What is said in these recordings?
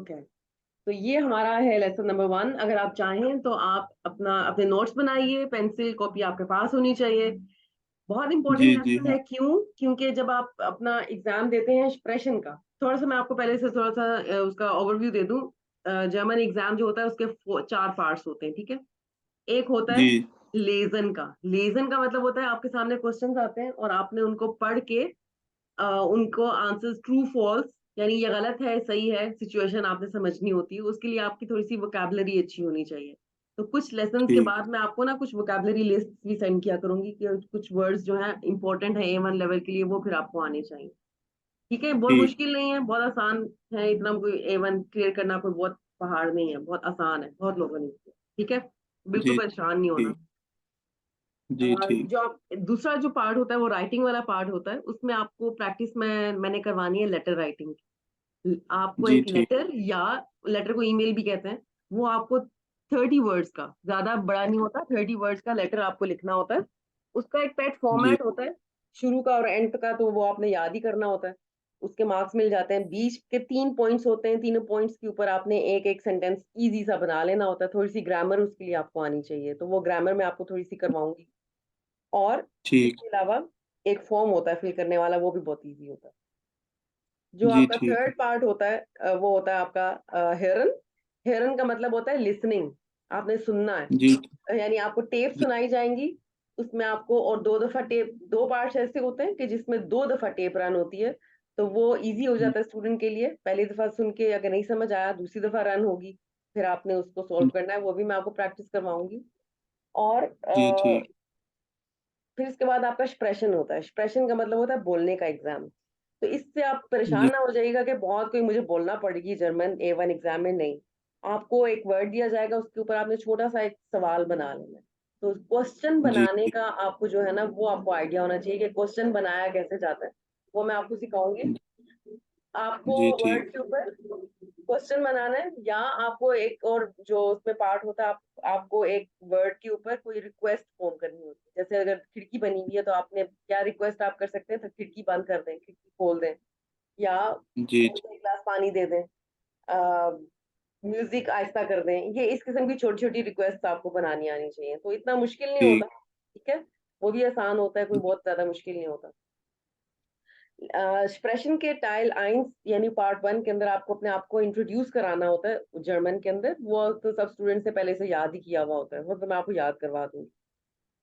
Okay, तो ये हमारा है लेसन नंबर 1। अगर आप चाहें तो आप अपने नोट्स बनाइए, पेंसिल कॉपी आपके पास होनी चाहिए। बहुत इंपॉर्टेंट जी जी लेसन है, हाँ। क्यों? क्योंकि जब आप अपना एग्जाम देते हैं एक्सप्रेशन का, थोड़ा सा मैं आपको पहले से थोड़ा सा उसका ओवरव्यू दे दूं। जर्मन एग्जाम जो होता है उसके 4 पार्ट्स होते हैं, ठीक है? एक होता है जी लेजन का मतलब होता है आपके सामने क्वेश्चंस आते हैं और आपने उनको पढ़ के उनको आंसर्स ट्रू फॉल्स, यानी ये गलत है सही है, सिचुएशन आपने समझनी होती है, उसके लिए आपकी थोड़ी सी वोकैबुलरी अच्छी होनी चाहिए। तो कुछ लेसन्स के ठीक। बाद मैं आपको ना कुछ वोकैबुलरी लिस्ट भी सेंड किया करूंगी कि कुछ वर्ड्स जो है इंपॉर्टेंट है A1 लेवल के लिए, वो फिर आपको आने चाहिए। ठीक है, बहुत ठीक। मुश्किल नहीं है, बहुत आसान है, इतना कोई A1 क्लियर करना कोई बहुत पहाड़ नहीं है, बहुत आसान है, बहुत लोगों ने किया। ठीक है, बिल्कुल जी परेशान नहीं होना। ठीक। जी ठीक। जो दूसरा जो पार्ट होता है वो राइटिंग वाला पार्ट होता है, उसमें आपको प्रैक्टिस में मैंने करवानी है लेटर राइटिंग। आपको जी एक ठीक। लेटर, या लेटर को ईमेल भी कहते हैं, वो आपको 30 वर्ड्स का, ज्यादा बड़ा नहीं होता, 30 वर्ड्स का लेटर आपको लिखना होता है। उसका एक पेट जी फॉर्मेट होता है, शुरू का और एंड का, तो वो आपने याद ही करना होता है। उसके मार्क्स मिल जाते हैं, बीच के 3 पॉइंट्स होते हैं, तीनों पॉइंट्स के ऊपर आपने एक एक सेंटेंस इजी सा बना लेना होता है। थोड़ी सी ग्रामर उसके लिए आपको आनी चाहिए, तो वो ग्रामर मैं आपको थोड़ी सी करवाऊंगी। और ठीक। इसके अलावा एक फॉर्म होता है फिल करने वाला, वो भी बहुत इजी होता है। जो जी आपका ठीक है। थर्ड पार्ट होता है वो होता है आपका हेरन। हेरन का मतलब होता है लिसनिंग, आपने सुनना जी है, यानी आपको टेप जी सुनाई जाएंगी, उसमें आपको, और 2 दफा टेप, 2 पार्ट्स ऐसे होते हैं कि जिसमें 2 दफा टेप रन होती है, तो वो इजी हो जाता है स्टूडेंट के लिए। पहली दफा सुन के अगर नहीं समझ आया, दूसरी दफा रन होगी, फिर आपने उसको सॉल्व करना है, वो भी मैं आपको प्रैक्टिस करवाऊंगी। और जी ठीक। फिर इसके बाद आपका एक्सप्रेशन होता है। एक्सप्रेशन का मतलब होता है बोलने का एग्जाम। तो इससे आप जी परेशान ना हो जाइएगा कि बहुत कोई मुझे बोलना पड़ेगी जर्मन A1 एग्जाम में, नहीं। आपको एक वर्ड दिया जाएगा, उसके ऊपर आपने छोटा सा एक सवाल बना लेना है। तो क्वेश्चन जी बनाने ठीक। का आपको जो है ना, वो आपको आइडिया होना चाहिए कि क्वेश्चन बनाया कैसे जाता है, वो मैं आपको सिखाऊंगी। आपको जी ठीक। वर्ड के ऊपर क्वेश्चन बनाना है, या आपको एक और जो उसमें पार्ट होता है, आपको एक वर्ड के ऊपर कोई रिक्वेस्ट फॉर्म करनी होती है। जैसे अगर खिड़की बनी हुई है, तो आपने क्या रिक्वेस्ट आप कर सकते हैं, तो खिड़की बंद कर दें, खिड़की खोल दें, या जी मुझे एक गिलास पानी दे दें, म्यूजिक आहिस्ता कर दें। ये इस किस्म की छोटी छोटी रिक्वेस्ट आपको बनानी आनी चाहिए, तो इतना मुश्किल नहीं ठीक। होता। ठीक है, वो भी आसान होता है, कोई बहुत ज्यादा मुश्किल नहीं होता। एक्सप्रेशन के टाइल आइंस यानी पार्ट 1 के अंदर आपको अपने आप को इंट्रोड्यूस कराना होता है जर्मन के अंदर, वो तो सब स्टूडेंट से पहले से याद ही किया हुआ होता है, वो तो मैं आपको याद करवा दूंगी।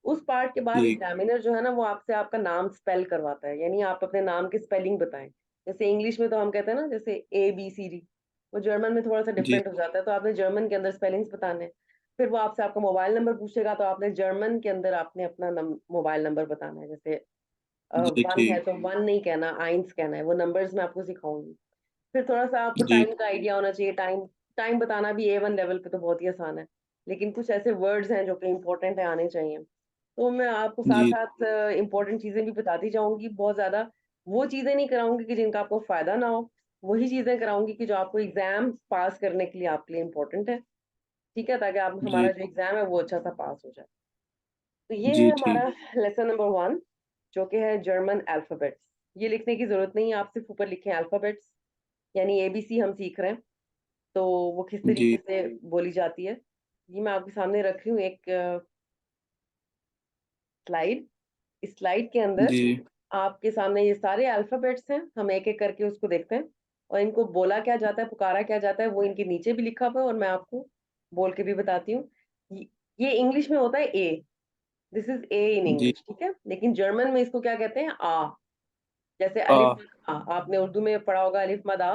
उस पार्ट के बाद ठीक। एग्जामिनर जो है ना, वो आपसे आपका नाम स्पेल करवाता है, यानी आप अपने नाम की स्पेलिंग बताएं। जैसे इंग्लिश में तो हम कहते हैं ना, जैसे ABCD, वो जर्मन में थोड़ा सा जी डिफरेंट हो जाता है, तो आपने जर्मन के अंदर स्पेलिंग्स बताने हैं। फिर वो आपसे आपका मोबाइल नंबर पूछेगा, तो आपने जर्मन के अंदर आपने अपना मोबाइल नंबर बताना है। जैसे जी 1 है ठीक। तो 1 नहीं कहना, आइंस कहना है, वो नंबर्स मैं आपको सिखाऊंगी। फिर थोड़ा सा आपको जी टाइम का आइडिया होना चाहिए। टाइम टाइम बताना भी A1 लेवल पे तो बहुत ही आसान है, लेकिन कुछ ऐसे वर्ड्स हैं जो कि इंपॉर्टेंट है, आने चाहिए। तो मैं आपको साथ जी साथ इंपॉर्टेंट चीजें भी बताती जाऊंगी, बहुत ज्यादा वो चीजें नहीं कराऊंगी कि जिनका आपको फायदा ना हो, वही चीजें कराऊंगी कि जो आपको एग्जाम पास करने के लिए आपके लिए इंपॉर्टेंट है। ठीक है, ताकि आप, जी हमारा जो एग्जाम है वो अच्छा सा पास हो जाए। तो ये जी है ठीक। हमारा लेसन नंबर 1, जो कि है जर्मन अल्फाबेट्स। ये लिखने की जरूरत नहीं है, आप सिर्फ ऊपर लिखें अल्फाबेट्स, यानी ABC हम सीख रहे हैं, तो वो किस जी तरीके से बोली जाती है। ये मैं आपके सामने रख रही हूँ एक स्लाइड। इस स्लाइड के अंदर जी आपके सामने ये सारे अल्फाबेट्स हैं, हम एक एक करके उसको देखते हैं, और इनको बोला क्या जाता है, पुकारा क्या जाता है, वो इनके नीचे भी लिखा हुआ है, और मैं आपको बोल के भी बताती हूँ। ये इंग्लिश में होता है A, this is A in जी इंग्लिश, ठीक है, लेकिन जर्मन में इसको क्या कहते हैं, आ। जैसे आ। अलिफ मद आ, आपने उर्दू में पढ़ा होगा अलिफ मद आ,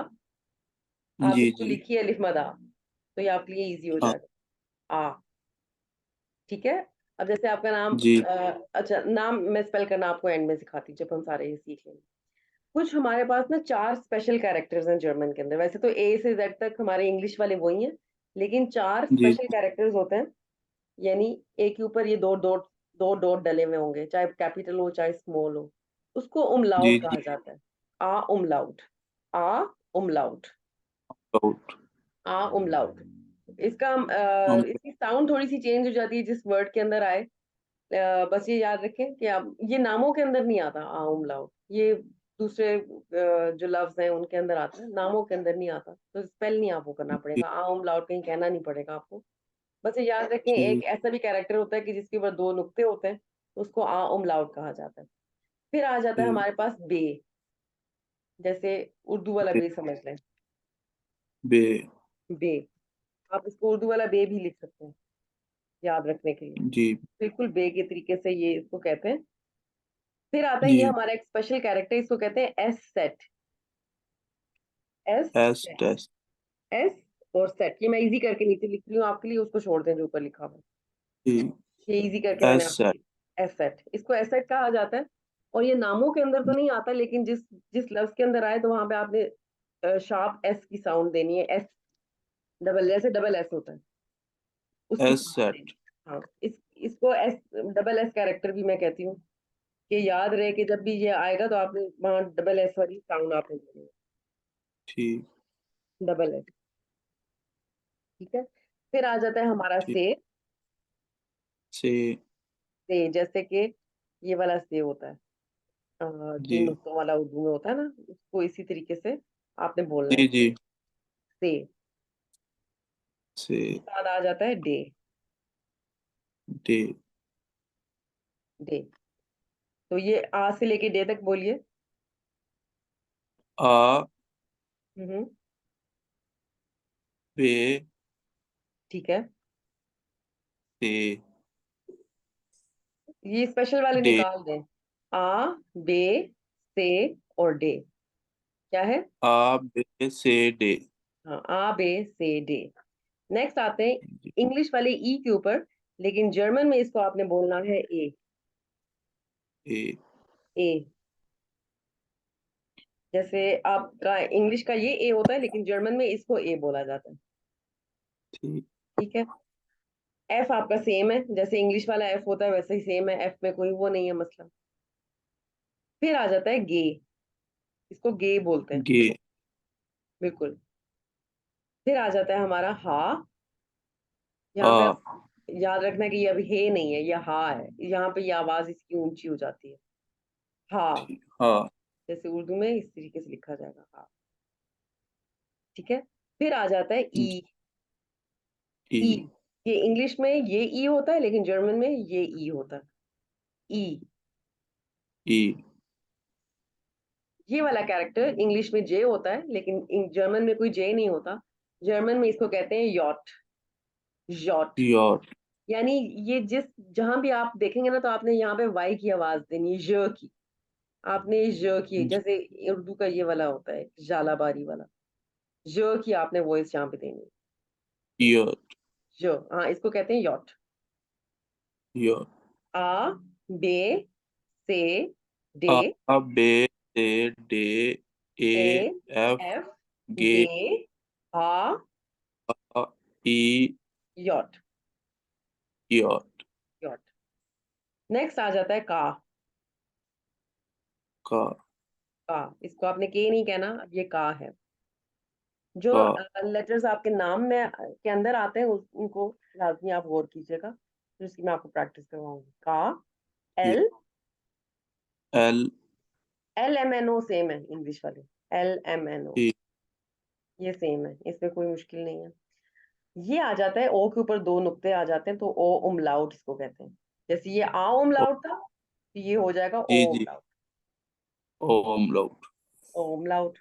आप जी इसको जी लिखिए अलिफ मद आ, तो ये आपके लिए इजी हो हाँ। जाएगा। आ, ठीक है। अब जैसे आपका नाम, जी अच्छा, नाम मैं स्पेल करना आपको एंड में सिखाती हूँ, जब हम सारे ये सीख लेंगे। कुछ हमारे पास ना 4 स्पेशल कैरेक्टर्स हैं जर्मन के अंदर, वैसे तो A से Z तक हमारे इंग्लिश वाले वही हैं, लेकिन 4 जी स्पेशल कैरेक्टर्स होते हैं। यानी ए के ऊपर ये दो डॉट डले हुए होंगे, चाहे कैपिटल हो चाहे स्मॉल हो, उसको जी उमलाउट कहा जी। जाता है। आ उमलाउट, आ उमलाउट, आउट। आ उमलाउट। इसका हम। इसकी साउंड थोड़ी सी चेंज हो जाती है जिस वर्ड के अंदर आए। बस ये याद रखें कि आप, ये नामों के अंदर नहीं आता आ उमलाउट, ये दूसरे जो लफ्ज हैं उनके अंदर आता है, नामों के अंदर नहीं आता, तो स्पेल नहीं आपको करना पड़ेगा, आ उमलाउट कहीं कहना नहीं पड़ेगा आपको। बस ये याद रखें, एक ठीक ऐसा भी कैरेक्टर होता है कि जिसके ऊपर दो नुक्ते होते हैं, तो उसको आ उमलाउट कहा जाता है। फिर आ जाता है ठीक हमारे पास बे, जैसे उर्दू वाला बे बे समझ लें। बे बे, आप इसको उर्दू वाला बे भी लिख सकते हैं याद रखने के लिए, जी बिल्कुल बे के तरीके से ये इसको कहते हैं। फिर आता है जी ये हमारा एक स्पेशल कैरेक्टर, इसको कहते हैं S set. S Eszett, test S और सेट, ये मैं इजी करके नीचे लिख रही हूँ आपके लिए, उसको छोड़ दें जो ऊपर लिखा हुआ है, ठीक ये इजी करके मैंने एस आपके सेट लिए। एस सेट, इसको एस सेट कहा जाता है। और ये नामों के अंदर तो नहीं आता, लेकिन जिस जिस लफ्ज के अंदर आए तो वहां पे आपने शार्प एस की साउंड देनी है, एस डबल, जैसे डबल एस होता है उसकी एस साउंड देनी सेट है। हाँ, इसको एस, डबल एस कैरेक्टर भी मैं कहती हूँ, कि याद रहे कि जब भी ये आएगा तो आपने वहां डबल एस वाली साउंड आपने देनी है, ठीक डबल एस। ठीक है। फिर आ जाता है हमारा ठीक से जैसे कि ये वाला से होता है, जी तीन नुक्तों वाला उर्दू में होता है ना, उसको इसी तरीके से आपने बोलना है, जी जी से। से उसके बाद आ जाता है डे, डे डे। तो ये आ से लेके डे तक बोलिए। आ हम्म। बे ठीक है, से ये स्पेशल वाले डे निकाल दें, आ, बे, से और डे, क्या है? आ बे से डे हाँ, आ बे से डे। नेक्स्ट आते हैं जी इंग्लिश वाले ई के ऊपर, लेकिन जर्मन में इसको आपने बोलना है ए। ए ए, जैसे आपका इंग्लिश का ये ए होता है, लेकिन जर्मन में इसको ए बोला जाता है। ठीक ठीक है। एफ आपका सेम है, जैसे इंग्लिश वाला एफ होता है वैसे ही सेम है, एफ में कोई वो नहीं है मसला। फिर आ जाता है गे, इसको गे बोलते हैं, गे बिल्कुल। फिर आ जाता है हमारा हा, आ यहाँ पे आप याद रखना कि ये अभी हे नहीं है, ये हा है, यहाँ पे ये आवाज इसकी ऊंची हो जाती है, हा। ठीक हाँ जैसे उर्दू में इस तरीके से लिखा जाएगा, हा। ठीक है। फिर आ जाता है जी ई, ई ई, ये इंग्लिश में ये ई होता है, लेकिन जर्मन में ये ई होता है, ई। ई ये वाला कैरेक्टर इंग्लिश में जे होता है, लेकिन जर्मन में कोई जे नहीं होता। जर्मन में इसको कहते हैं यॉट, यॉट। योर यानी ये जिस जहां भी आप देखेंगे ना, तो आपने यहाँ पे वाई की आवाज देनी है, ज की, आपने ज की, जैसे उर्दू का ये वाला होता है जालाबारी वाला, ज की आपने वॉइस यहाँ पे देनी है, योर ज। हाँ, इसको कहते हैं यॉट। योर आ, बे, से, डे, आ बे से डे ए ए, एफ एफ, गे गे, हा, आ ई यॉट, योर यॉट। नेक्स्ट आ जाता है का, का का, इसको आपने के नहीं कहना, अब ये का है। जो का लेटर्स आपके नाम में के अंदर आते हैं उनको लाजमी आप गौर कीजिएगा, तो इसकी मैं आपको प्रैक्टिस करवाऊंगी। का, L, L L M N O same है इंग्लिश वाले, L M N O, E ये सेम है, इसमें कोई मुश्किल नहीं है। ये आ जाता है ओ के ऊपर दो नुक्ते आ जाते हैं, तो ओ उमलाउट इसको कहते हैं। जैसे ये आ उमलाउट था, तो ये हो जाएगा ओ जी जी उमलाउट, ओम लाउड ओ उमलाउट।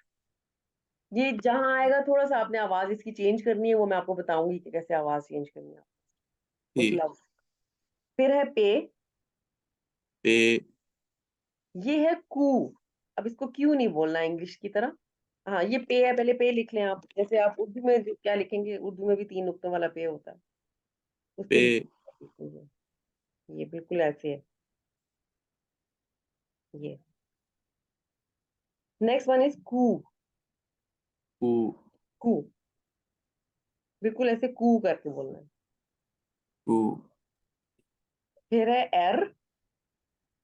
ये जहां आएगा थोड़ा सा आपने आवाज इसकी चेंज करनी है, वो मैं आपको बताऊंगी कि कैसे आवाज चेंज करनी है ए उस लफ्ज। फिर है पे, पे ये है कू। अब इसको क्यों नहीं बोलना इंग्लिश की तरह। हाँ, ये पे है, पहले पे लिख लें आप, जैसे आप उर्दू में क्या लिखेंगे, उर्दू में भी तीन नुक्तों वाला पे होता है, उस पे तरीके से लिखेंगे। ये बिल्कुल ऐसे है, ये। नेक्स्ट वन इज कू, कू कू, बिल्कुल ऐसे कू करके बोलना है। कू फिर है एर,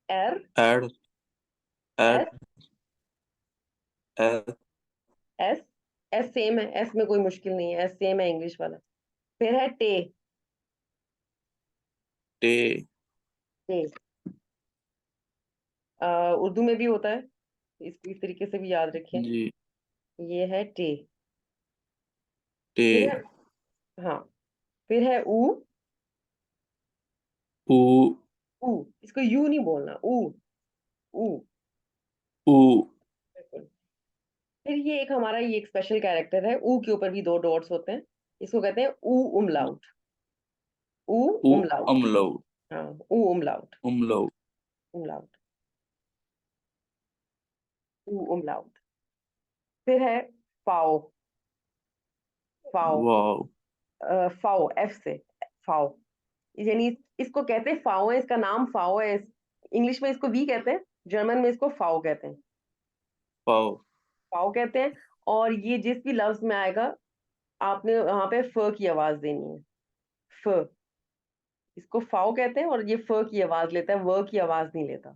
एर, एड एड S, S S, S same है, एस में कोई मुश्किल नहीं है, एस सेम है इंग्लिश वाला। फिर है टे, टे टे, उर्दू में भी होता है, इसको इस तरीके से भी याद रखें। जी। ये है टे। टे। फिर है, हाँ, फिर है ऊ। ऊ। ऊ, इसको यू नहीं बोलना, ऊ। ऊ। ऊ। बिल्कुल। फिर ये एक हमारा, ये एक स्पेशल कैरेक्टर है, ऊ के ऊपर भी दो डॉट्स होते हैं, इसको कहते हैं ऊ उमलाउट। ऊ ऊ उमलाउट। अमलाउट। हाँ, ऊ उमलाउट। उमलाउट। उमलाउट। ऊ उमलाउट। फिर है फाओ। फाओ। वाव। फाओ, एफ से। फाओ, यानी इसको कहते हैं फाओ है, इसका नाम फाओ है। इंग्लिश में इसको वी कहते हैं, जर्मन में इसको फाओ कहते हैं। वाव। फाओ कहते हैं। और ये जिस भी लफ्ज में आएगा, आपने वहां पे फ की आवाज देनी है। फ, इसको फाओ कहते हैं, और ये फ की आवाज लेता है, व की आवाज नहीं लेता।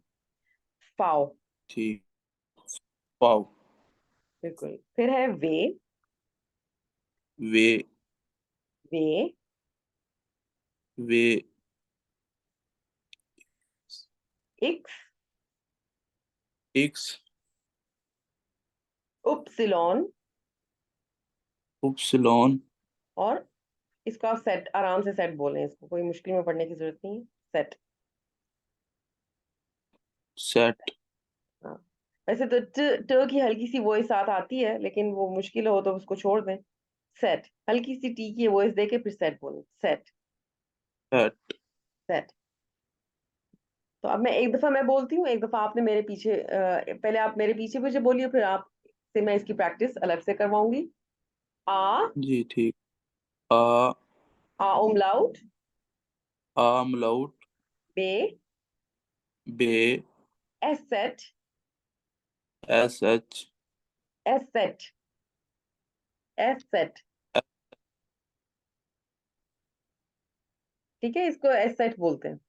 फाओ। ठीक। वाव। बिल्कुल। फिर है वे। वे। वे। वे। इक्स। एक्स। उपसिलॉन। उपसिलॉन। और इसको आप सेट, आराम से सेट बोलें, इसको कोई मुश्किल में पढ़ने की जरूरत नहीं है। सेट। सेट। हाँ, वैसे तो ट की हल्की सी वॉइस साथ आती है, लेकिन वो मुश्किल हो तो उसको छोड़ दें। सेट, हल्की सी टी की वॉइस देके फिर सेट बोलें। सेट। सेट। सेट। तो अब मैं एक दफा मैं बोलती हूँ, एक दफा आपने मेरे पीछे, पहले आप मेरे पीछे पीछे बोलिए, फिर आप से मैं इसकी प्रैक्टिस अलग से करवाऊंगी। आ। जी ठीक। आ। आ उमलाउट। आमलाउट। बे। बे। एस सेट। एस एच। एस सेट। एस सेट। ठीक है, इसको एस सेट बोलते हैं।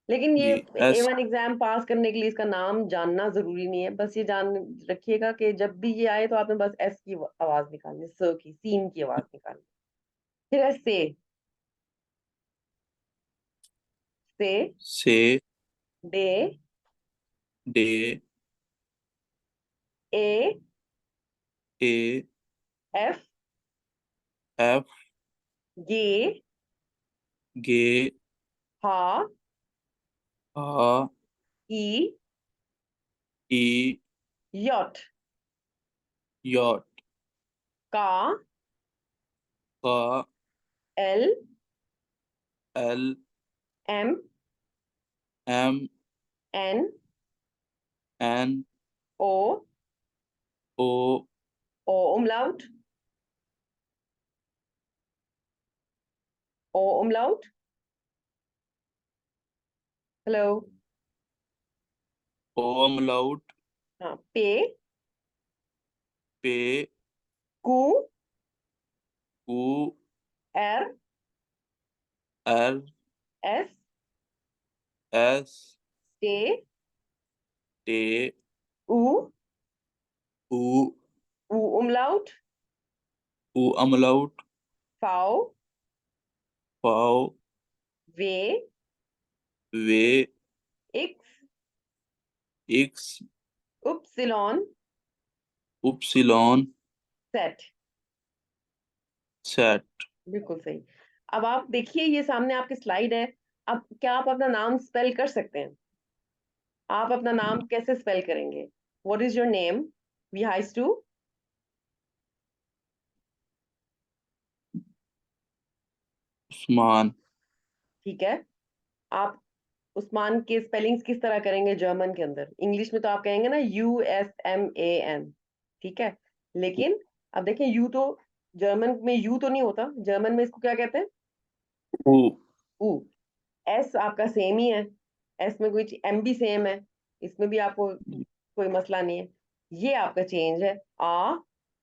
लेकिन ये जी। एस। A1 एग्जाम पास करने के लिए इसका नाम जानना जरूरी नहीं है, बस ये जान रखिएगा कि जब भी ये आए तो आपने बस एस की आवाज निकालनी, स की, सीन की आवाज निकालनी। फिर है से। से। डे। डे। ए। ए। एफ। एफ। गे। गे। हा। हा। ई। ई। यॉट। यॉट। का। का। एल। एल। एम। एम। एन। एन। ओ। ओ। ओ उमलाउट। ओ उमलाउट। हेलो। ओ अमलाउट। हाँ, पे। पे। कू। कू। एर। एर। एस। एस। टे। टे। ऊ। ऊ। ऊ उमलाउट। ऊ अमलाउट। फाओ। पाव। वे। वे। इक्स। एक्स। उपसिलॉन। उपसिलॉन। सेट। सेट। बिल्कुल सही। अब आप देखिए, ये सामने आपकी स्लाइड है। अब क्या आप अपना नाम स्पेल कर सकते हैं? आप अपना नाम कैसे स्पेल करेंगे? What is your name? वी हाइस टू। उस्मान। ठीक है। आप उस्मान के स्पेलिंग्स किस तरह करेंगे जर्मन के अंदर? इंग्लिश में तो आप कहेंगे ना USMAN। ठीक है। लेकिन अब देखें, यू तो जर्मन में यू तो नहीं होता, जर्मन में इसको क्या कहते हैं? ऊ। ऊ। एस आपका सेम ही है, एस में कोई एम भी सेम है, इसमें भी आपको कोई मसला नहीं है। ये आपका चेंज है, आ।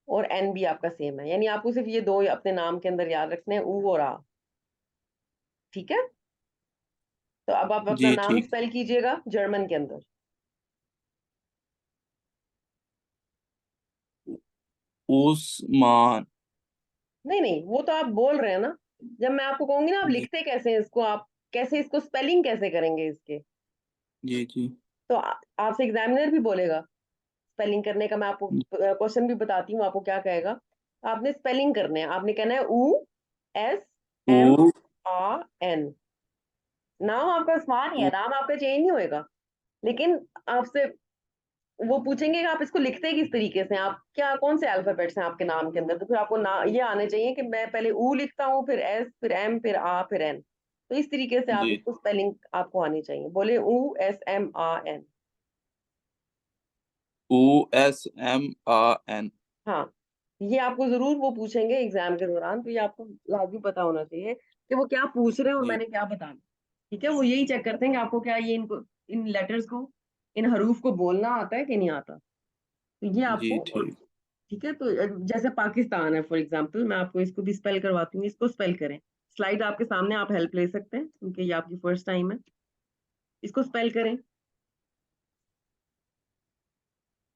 और एन भी आपका सेम है, यानी आपको सिर्फ ये दो अपने नाम के अंदर याद रखने हैं, ऊ और आ। ठीक है। तो अब आप अपना जी नाम ठीक। स्पेल कीजिएगा जर्मन के अंदर। उस्मान। नहीं नहीं, वो तो आप बोल रहे हैं ना। जब मैं आपको कहूंगी ना, आप जी। लिखते कैसे हैं इसको, आप कैसे इसको स्पेलिंग कैसे करेंगे इसके, जी जी। तो आपसे एग्जामिनर भी बोलेगा स्पेलिंग करने का मैं आपको क्वेश्चन भी बताती हूँ आपको क्या कहेगा। आपने स्पेलिंग करने हैं, आपने कहना है U-S-M-A-N। उ नाम आपका उस्मान ही है, उ नाम आपका चेंज नहीं होएगा, लेकिन आपसे वो पूछेंगे कि आप इसको लिखते किस तरीके से हैं, आप क्या कौन से अल्फाबेट्स हैं आपके नाम के अंदर, तो फिर आपको ना ये आने चाहिए कि मैं पहले U लिखता हूँ, फिर S, फिर M, फिर A, फिर N। तो इस तरीके से आप जी इसको स्पेलिंग आपको आनी चाहिए। बोले U-S-M-A-N। U-S-M-A-N। हाँ, ये आपको जरूर वो पूछेंगे एग्जाम के दौरान, तो ये आपको लाजमी पता होना चाहिए कि वो क्या पूछ रहे हैं और जी मैंने क्या बताना। ठीक है, वो यही चेक करते हैं कि आपको क्या ये इनको इन लेटर्स को, इन हरूफ को बोलना आता है कि नहीं आता। तो ये जी आपको ठीक। ठीक है। तो जैसे पाकिस्तान है फॉर एग्जांपल, मैं आपको इसको भी स्पेल करवाती हूँ, इसको स्पेल करें। स्लाइड आपके सामने, आप हेल्प ले सकते हैं क्योंकि ये आपकी फर्स्ट टाइम है। इसको स्पेल करें।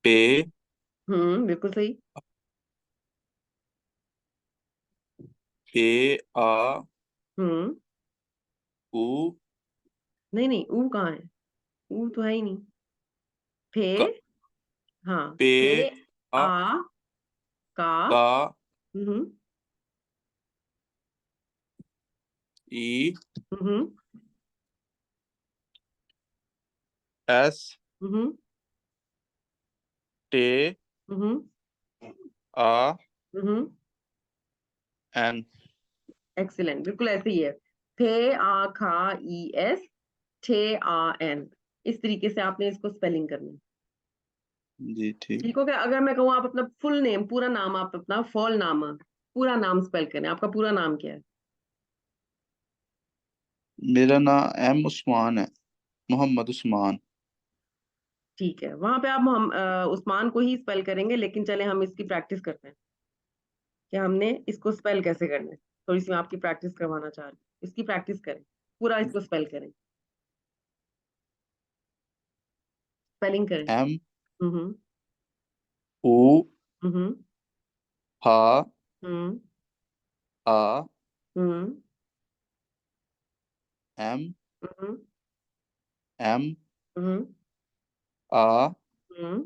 पे बिल्कुल सही। ए आ हम्म उ नहीं नहीं, ऊ कहाँ है? ऊ तो है ही नहीं। फे, का हाँ, पे फे आ आ का। का हम्म ई हम्म एस हम्म टे हम्म आ हम्म एन। एक्सीलेंट, बिल्कुल ऐसे ही है। फे आ खा ई एस, ठे आ एन। इस तरीके से आपने इसको स्पेलिंग करना है। जी ठीक। ठीक हो गया? अगर मैं कहूँ आप अपना फुल नेम, पूरा नाम, आप अपना फॉल नाम, पूरा नाम स्पेल करें। आपका पूरा नाम क्या है? मेरा नाम एम उस्मान है, मोहम्मद उस्मान। ठीक है, वहां पे आप उस्मान को ही स्पेल करेंगे, लेकिन चले हम इसकी प्रैक्टिस करते हैं कि हमने इसको स्पेल कैसे करना है। थोड़ी सी मैं आपकी प्रैक्टिस करवाना चाह रही हूँ, इसकी प्रैक्टिस करें, पूरा इसको स्पेल करें, स्पेलिंग करें। एम हम्म ओ हम्म हा हम्म आ हम्म एम हम्म एम हम्म आ हम्म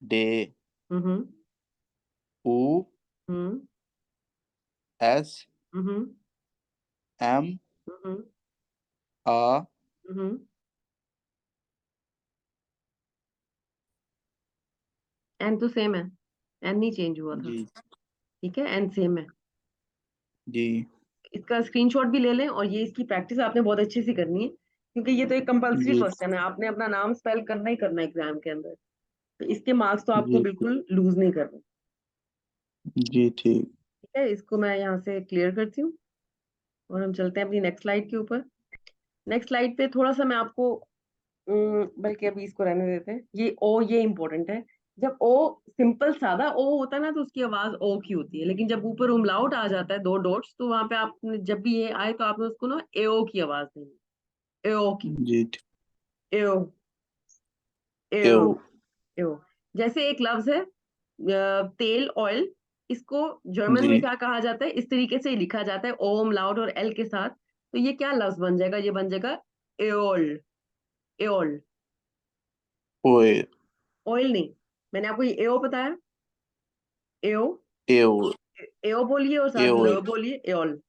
डे हम्म ओ हम्म एस हम्म एम हम्म आ हम्म एन तो सेम है, एन नहीं चेंज हुआ था। जी ठीक है, एन सेम है। जी इसका स्क्रीनशॉट भी ले लें, और ये इसकी प्रैक्टिस आपने बहुत अच्छे से करनी है, क्योंकि ये तो एक कंपलसरी जी क्वेश्चन है, आपने अपना नाम स्पेल करना ही करना है एग्जाम के अंदर। तो इसके मार्क्स तो आपको जी बिल्कुल लूज नहीं करने। जी ठीक। ठीक है, इसको मैं यहाँ से क्लियर करती हूँ और हम चलते हैं अपनी नेक्स्ट स्लाइड के ऊपर। नेक्स्ट स्लाइड पे थोड़ा सा मैं आपको बल्कि अभी इसको रहने देते हैं। ये ओ, ये इंपॉर्टेंट है। जब ओ सिंपल सादा ओ होता है ना, तो उसकी आवाज ओ की होती है, लेकिन जब ऊपर उमलाउट आ जाता है, दो डॉट्स, तो वहां पे आपने जब भी ये आए तो आपने उसको ना एओ की आवाज देनी, एओ की, जी ठीक। एओ, एओ एओ, एओ। जैसे एक लफ्ज है तेल, ऑयल, इसको जर्मन में जी क्या कहा जाता है? इस तरीके से ही लिखा जाता है, ओम लाउड और एल के साथ। तो ये क्या लफ्ज बन जाएगा? ये बन जाएगा एओल, एओल। ओए ऑयल नहीं, मैंने आपको ये एओ बताया, एओ, एओ एओ बोलिए और साथ एओ ल बोलिए, एओल,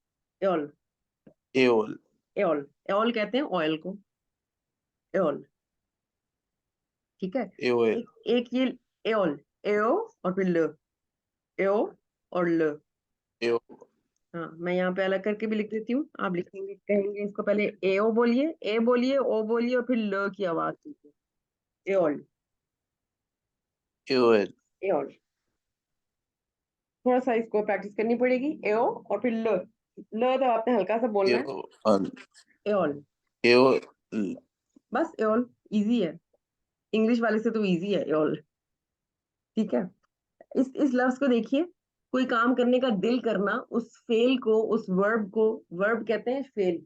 एओल, एओल एओल। एओल कहते हैं ऑयल को, एओल। ठीक है, एओल एक एक ये एओल, एओ और फिर ल, एओ और ल। एओ हाँ, मैं यहाँ पे अलग करके भी लिख देती हूँ, आप लिखेंगे, कहेंगे इसको पहले एओ बोलिए, ए बोलिए, ओ बोलिए और फिर ल की आवाज कीजिए, एओल, एओल एओल। थोड़ा सा इसको प्रैक्टिस करनी पड़ेगी, एओ और फिर ल। ल तो आपने हल्का सा बोलना है, एओल एओल, एओल बस एओल। इजी है, इंग्लिश वाले से तो इजी है एओल। ठीक है, इस लफ्ज को देखिए, कोई काम करने का दिल करना, उस फेल को, उस वर्ब को, वर्ब कहते हैं फेल।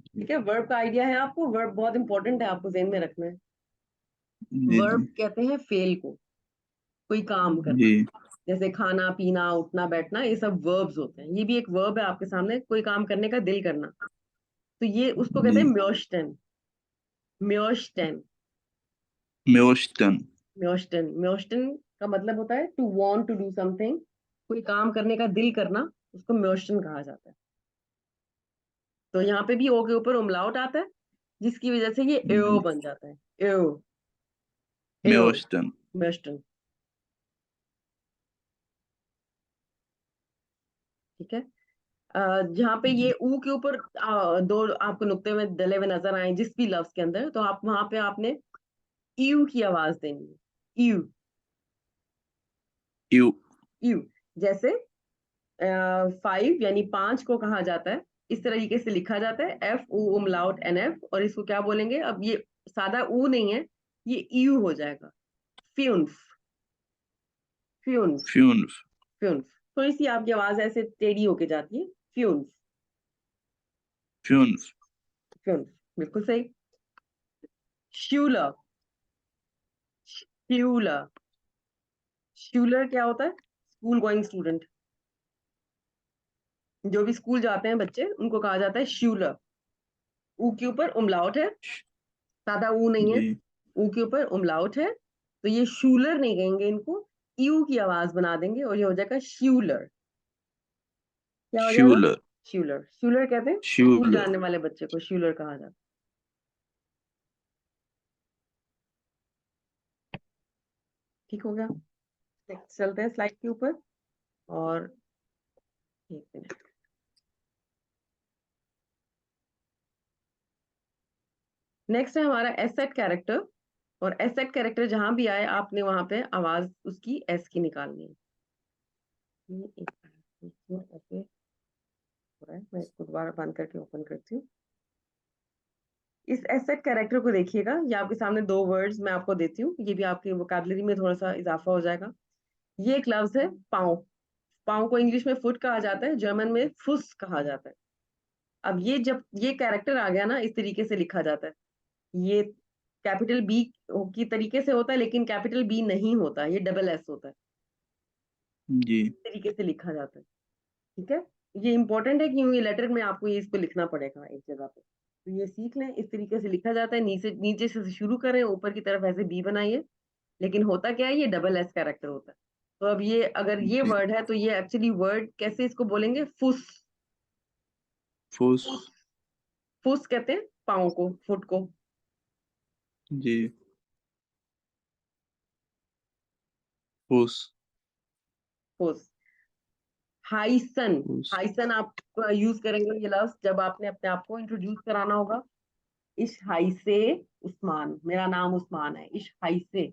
ठीक है, वर्ब का आइडिया है आपको? वर्ब बहुत इंपॉर्टेंट है, आपको जेहन में रखना है। जी वर्ब जी कहते हैं फेल को, कोई काम जी करना, जैसे खाना पीना, उठना बैठना, ये सब वर्ब्स होते हैं। ये भी एक वर्ब है आपके सामने, कोई काम करने का दिल करना। तो ये उसको कहते जी हैं म्योश्टेन, म्योश्टेन। म्योस्टन। म्योस्टन का मतलब होता है to want to do something, कोई काम करने का दिल करना, उसको म्योस्टन कहा जाता है। तो यहाँ पे भी ओ के ऊपर उमलाउट आता है, जिसकी वजह से ये एओ बन जाता है। एओ, एओ, म्योस्टन। म्योस्टन। ठीक है। जहाँ पे ये ऊ के ऊपर दो आपको नुक्ते में डले हुए नजर आए जिस भी लफ्ज के अंदर, तो आप वहां पे आपने यू की आवाज देनी है। You, you. यू। जैसे 5 यानी 5 को कहा जाता है, इस तरीके से लिखा जाता है, एफ ऊ उमलाउट एन एफ, और इसको क्या बोलेंगे, अब ये सादा ऊ नहीं है, ये यू हो जाएगा। फ्यून्स, फ्यून्स, फ्यून्स। फ्यून्स। थोड़ी सी आपकी आवाज ऐसे टेढ़ी होके जाती है। फ्यून्स, फ्यून्स। फ्यून्स, बिल्कुल सही। श्यूलर, श्यूलर, श्यूलर क्या होता है? स्कूल गोइंग स्टूडेंट, जो भी स्कूल जाते हैं बच्चे, उनको कहा जाता है श्यूलर। ऊ के ऊपर उमलाउट है, सादा ऊ नहीं है, जी। ऊ के ऊपर उमलाउट है, तो ये शूलर नहीं कहेंगे इनको, यू की आवाज बना देंगे और ये हो जाएगा श्यूलर। क्या हो जाएगा? श्यूलर। श्यूलर। श्यूलर कहते हैं स्कूल श्यूलर। जाने वाले बच्चे को श्यूलर कहा जाता है। ठीक हो गया। नेक्स्ट चलते हैं स्लाइड के ऊपर। और एक मिनट, नेक्स्ट है हमारा एसेट कैरेक्टर। और एसेट कैरेक्टर जहां भी आए, आपने वहां पे आवाज उसकी एस की निकालनी है। ये एक मिनट, ऐसे हो रहा है, मैं इसको दोबारा बंद करके ओपन करती हूँ। इस एसेट कैरेक्टर को देखिएगा, ये आपके सामने दो वर्ड्स मैं आपको देती हूँ, ये भी आपकी वोकैबुलरी में थोड़ा सा इजाफा हो जाएगा। ये एक लफ्ज है पाँव। पाँव को इंग्लिश में फुट कहा जाता है, जर्मन में फुस कहा जाता है। अब ये जब ये कैरेक्टर आ गया ना, इस तरीके से लिखा जाता है। ये कैपिटल बी की तरीके से होता है, लेकिन कैपिटल बी नहीं होता, ये डबल एस होता है। जी। इस तरीके से लिखा जाता है। ठीक है। ये इंपॉर्टेंट है क्योंकि लेटर में आपको ये इसको लिखना पड़ेगा एक जगह पे, तो ये सीख लें। इस तरीके से लिखा जाता है, नीचे नीचे से शुरू करें, ऊपर की तरफ ऐसे बी बनाइए। लेकिन होता क्या है, ये डबल एस कैरेक्टर होता है। तो अब ये अगर ये जी। वर्ड है, तो ये एक्चुअली वर्ड कैसे इसको बोलेंगे? फुस। फुस। फुस, फुस कहते हैं पाँव को, फुट को। जी। फुस। फुस। हाइसन, फुस। हाइसन आप यूज करेंगे ये लफ्ज जब आपने अपने आप को इंट्रोड्यूस कराना होगा। इश हाई से उस्मान, मेरा नाम उस्मान है, इश हाई से।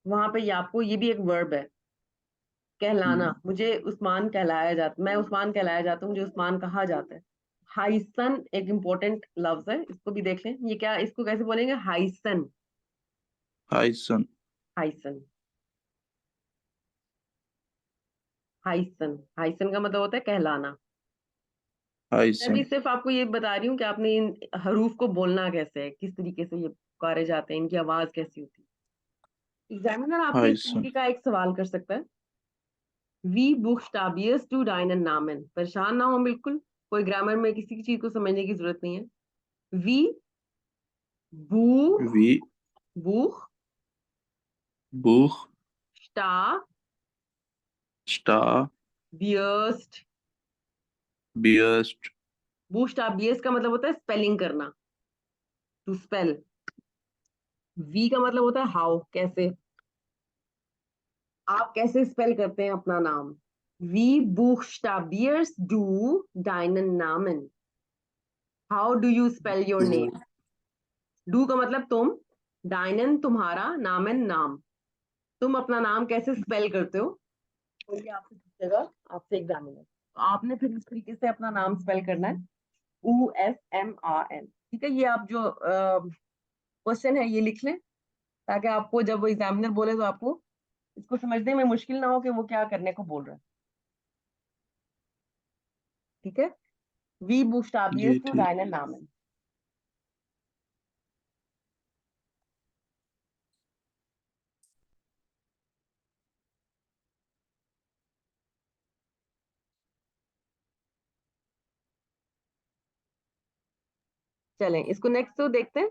वहां पे ये आपको, ये भी एक वर्ब है, कहलाना। मुझे उस्मान कहलाया जाता, मैं उस्मान कहलाया जाता हूँ, मुझे उस्मान कहा जाता है। हाइसन एक इम्पोर्टेंट लफ्ज है, इसको भी देख लें। ये क्या, इसको कैसे बोलेंगे? हाइसन, हाइसन। हाइसन, हाइसन। हाइसन का मतलब होता है कहलाना। मैं भी हाइसन। सिर्फ आपको ये बता रही हूँ कि आपने इन हरूफ को बोलना कैसे है, किस तरीके से ये पुकारे जाते हैं, इनकी आवाज कैसी होती है। एग्जामिनर आपसे इस हाइसन। तरीके का एक सवाल कर सकता है, वी बुक्सटाबियस टू डाइन नामन। परेशान ना हो बिल्कुल, कोई ग्रामर में किसी की चीज को समझने की जरूरत नहीं है। वी बू वी बुख बुख स्टा स्टा बियस्ट। बियस्ट। बुक्सटाबियस का मतलब होता है स्पेलिंग करना, टू स्पेल। वी का मतलब होता है हाउ, कैसे, आप कैसे स्पेल करते हैं अपना नाम। वी बुक्सटाबियस डू डाइनन नामन, how do you spell your name. डू का मतलब तुम, डाइनन तुम्हारा, नामन नाम, तुम अपना नाम कैसे स्पेल करते हो। तो ये आपसे पूछेगा, आपसे एग्जामिनर, तो आपने फिर इस तरीके से अपना नाम स्पेल करना है, USMAN। ठीक है। ये आप जो क्वेश्चन है ये लिख लें, ताकि आपको जब वो एग्जामिनर बोले तो आपको इसको समझने में मुश्किल ना हो कि वो क्या करने को बोल रहा है। ठीक है। वी जी बुक्सटाबियस टू ठीक। डायनन नामन। चलें इसको नेक्स्ट तो देखते हैं।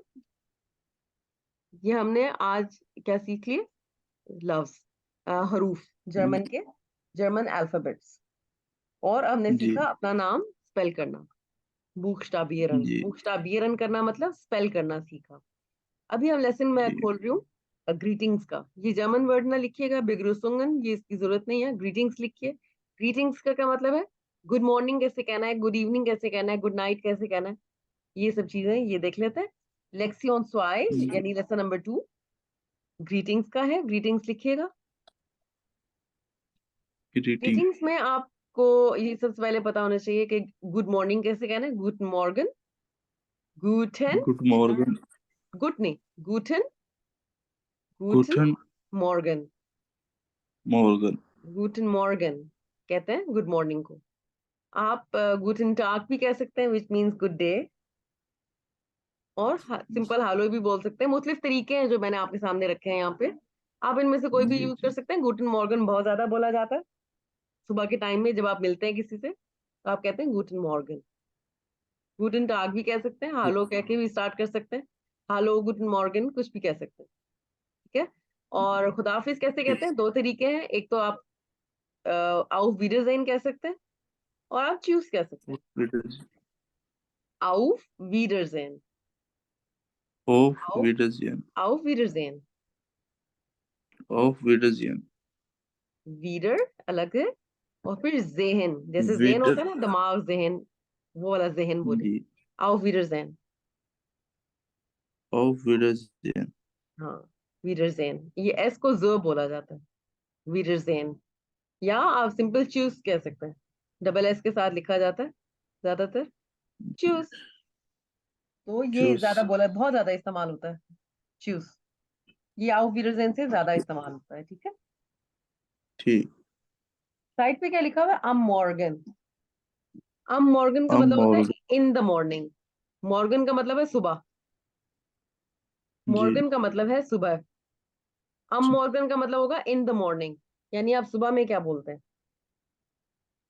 ये हमने आज क्या सीख लिए? लफ्ज, हरूफ, जर्मन के जर्मन अल्फाबेट्स। और हमने जी सीखा अपना नाम स्पेल करना, बुक्सटाबियरन। जी बुक्सटाबियरन करना मतलब स्पेल करना सीखा। अभी हम लेसन में जी खोल रही हूँ ग्रीटिंग्स का। ये जर्मन वर्ड ना लिखिएगा बेग्रुसुंगन, ये इसकी जरूरत नहीं है। ग्रीटिंग्स लिखिए। ग्रीटिंग्स का क्या मतलब है? गुड मॉर्निंग कैसे कहना है, गुड इवनिंग कैसे कहना है, गुड नाइट कैसे कहना है, ये सब चीजें ये देख लेते हैं। लेक्सियन स्वाई यानी लेसन नंबर 2 ग्रीटिंग्स का है। ग्रीटिंग्स लिखिएगा। ग्रीटिंग। ग्रीटिंग्स में आपको ये सबसे पहले पता होना चाहिए कि गुड मॉर्निंग कैसे कहना है। गुड मॉर्गन, गुटेन, गुड मॉर्गन। गुड नहीं, गुटेन, गुटेन गुटन मॉर्गन, मॉर्गन। गुटेन मॉर्गन कहते हैं गुड मॉर्निंग को। आप गुटेन टाग भी कह सकते हैं, विच मीन्स गुड डे। और सिंपल हालो भी बोल सकते हैं। मुख्तलिफ तरीके हैं जो मैंने आपके सामने रखे हैं यहाँ पे, आप इनमें से कोई भी जी यूज कर जी सकते हैं। गुटेन मॉर्गन बहुत ज्यादा बोला जाता है सुबह के टाइम में, जब आप मिलते हैं किसी से तो आप कहते हैं गुटेन मॉर्गन। गुटेन टाग भी कह सकते हैं, हालो कह के भी स्टार्ट कर सकते हैं। हालो, गुटेन मॉर्गन, कुछ भी कह सकते हैं। ठीक है। और खुदाफिज कैसे कहते हैं? दो तरीके हैं। एक तो आप आउफ वीडरज़ेन कह सकते हैं, और आप चूज कह सकते हैं। आउफ वीडरज़ेन, ऑफ आउफ विडजियन। आउफ वीडरज़ेन। ऑफ विडजियन। वीडर अलग है, और फिर जेहन, जैसे जेहन विडर। होता है ना, दिमाग, जेहन, वो वाला जेहन बोले। जी। आउफ वीडरज़ेन। ऑफ विडजियन। हाँ, वीडरज़ेन, ये एस को ज बोला जाता है, वीडरज़ेन। या आप सिंपल चूज कह सकते हैं, डबल एस के साथ लिखा जाता है ज्यादातर, चूज। तो ये चूस। ज्यादा बोला, बहुत ज्यादा इस्तेमाल होता है चूज। ये आउफ वीडरज़ेन से ज्यादा इस्तेमाल होता है। ठीक है। ठीक। साइड पे क्या लिखा हुआ है? अम मॉर्गन। अम मॉर्गन का मतलब होता मॉर्गन। है इन द मॉर्निंग। मॉर्गन का मतलब है सुबह, जी मॉर्गन का मतलब है सुबह। अम मॉर्गन का मतलब होगा इन द मॉर्निंग, यानी आप सुबह में क्या बोलते हैं?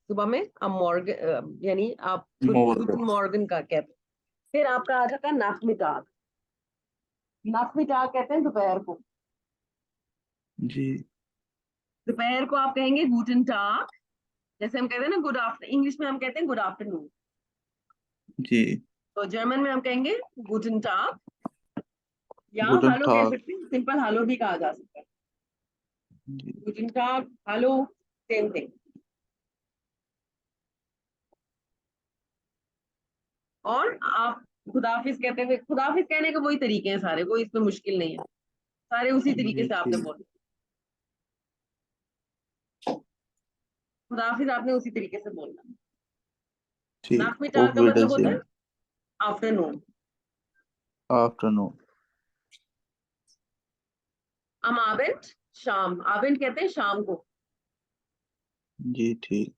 सुबह में अम मॉर्गन, यानी आप गुड मॉर्गन। मॉर्गन का कहते हैं। फिर आपका आ जाता है नाकमिटाग। नाकमिटाग कहते हैं दोपहर को। जी दोपहर को आप कहेंगे गूटन टाग। जैसे हम कहते हैं ना गुड आफ्टर, इंग्लिश में हम कहते हैं गुड आफ्टरनून, जी। तो जर्मन में हम कहेंगे गूटन टाग। या गुडन हालो कह टाग। सकते हैं, सिंपल हालो भी कहा जा सकता है। जी गूटन टाग, हालो, सेम थिंग। और आप खुदाफिज कहते हैं, खुदाफिज कहने के वही तरीके हैं सारे, कोई इसमें मुश्किल नहीं है, सारे उसी तरीके जी से आपने ठीक। बोले। खुदाफिज आपने उसी तरीके से बोलना। ठीक। नाकमिटा ऑफ का मतलब होता है विडजियन। आफ्टरनून। आफ्टरनून। अमाबेंट, शाम। आबेंट कहते हैं शाम को। जी ठीक।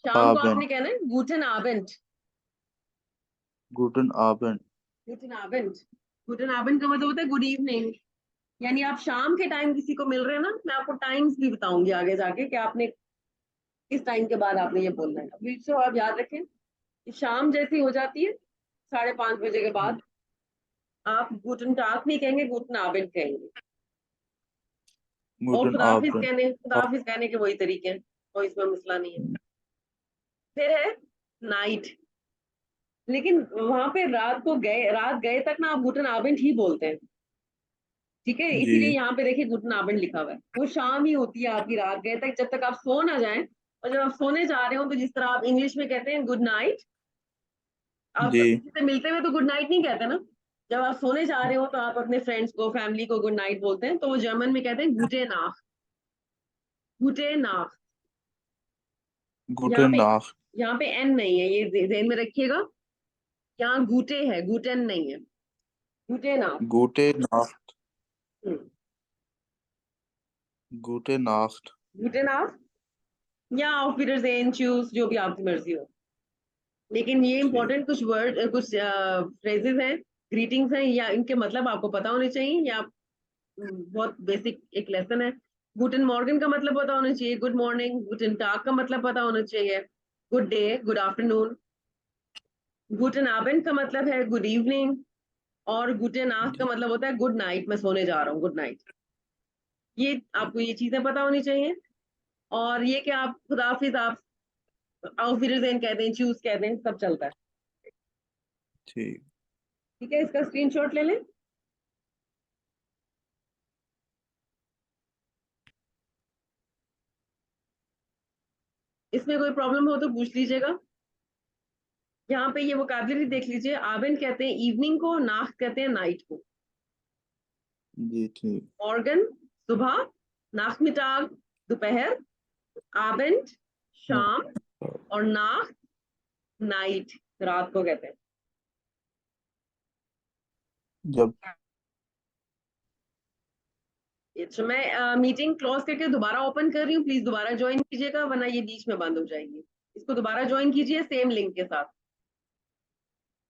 शाम को आबेन। आपने कहना है गूटन आबेंट। गुडन आबेन। गूटन आबेंट। गूटन आबेंट का मतलब होता है गुड इवनिंग। यानी आप शाम के टाइम किसी को मिल रहे हैं ना, मैं आपको टाइम्स भी बताऊंगी आगे जाके कि आपने किस टाइम के बाद आपने ये बोलना है। अभी तो आप याद रखें कि शाम जैसी हो जाती है 5:30 बजे के बाद, आप गुटन टाग नहीं कहेंगे, गुटन आबिद कहेंगे। और गुडन आबेन। खुदाफिज कहने के वही तरीके हैं, कोई इसमें मसला नहीं है। फिर है नाइट। लेकिन वहां पे रात गए तक ना आप गुटन आबिद ही बोलते हैं। ठीक है, जी इसीलिए यहाँ पे देखिए गुटन आबिद लिखा हुआ है। वो शाम ही होती है आपकी, रात गए तक, जब तक आप सो ना जाएं। और जब आप सोने जा रहे हो तो जिस तरह आप इंग्लिश में कहते हैं गुड नाइट, आप जी किसी से मिलते हुए तो गुड नाइट नहीं कहते ना। जब आप सोने जा रहे हो तो आप अपने फ्रेंड्स को, फैमिली को गुड नाइट बोलते हैं, तो वो जर्मन में कहते हैं गुटे नाख। गुटे नाख। यहाँ गुडन पे नाख। यहाँ पे एन नहीं है, ये ध्यान में रखिएगा। यहाँ गुटे है, गुटेन नहीं है। गुटे नाख। गुटे नाख। गुटे नाख। गुटे नाख, या auf Wiedersehen, चूज, जो भी आपकी मर्जी हो। लेकिन ये ठीक। इंपॉर्टेंट कुछ वर्ड, कुछ फ्रेजेस हैं, ग्रीटिंग्स हैं, या इनके मतलब आपको पता होने चाहिए, या बहुत बेसिक एक लेसन है। गुटन मॉर्गन का मतलब पता होना चाहिए, गुड मॉर्निंग। गुटन टाग का मतलब पता होना चाहिए, गुड डे, गुड आफ्टरनून। गुटन आबेंड का मतलब है गुड इवनिंग। और गुटे नाथ का जी मतलब होता है गुड नाइट, मैं सोने जा रहा हूँ, गुड नाइट। ये आपको ये चीजें पता होनी चाहिए। और ये कि आप खुदाफिज, आप auf Wiedersehen कहते हैं, चूज कहते हैं, सब चलता है। ठीक। ठीक है, इसका स्क्रीनशॉट ले लें। इसमें कोई प्रॉब्लम हो तो पूछ लीजिएगा। यहाँ पे ये वोकैबुलरी देख लीजिए, आबेन कहते हैं इवनिंग को, नाख कहते हैं नाइट को। जी ठीक। मॉर्गन सुबह, नाखमिटाग दोपहर, आबेंड शाम, और नाख नाइट रात को कहते हैं। जब अच्छा, मैं मीटिंग क्लोज करके दोबारा ओपन कर रही हूँ, प्लीज दोबारा ज्वाइन कीजिएगा वरना ये बीच में बंद हो जाएगी। इसको दोबारा ज्वाइन कीजिए सेम लिंक के साथ।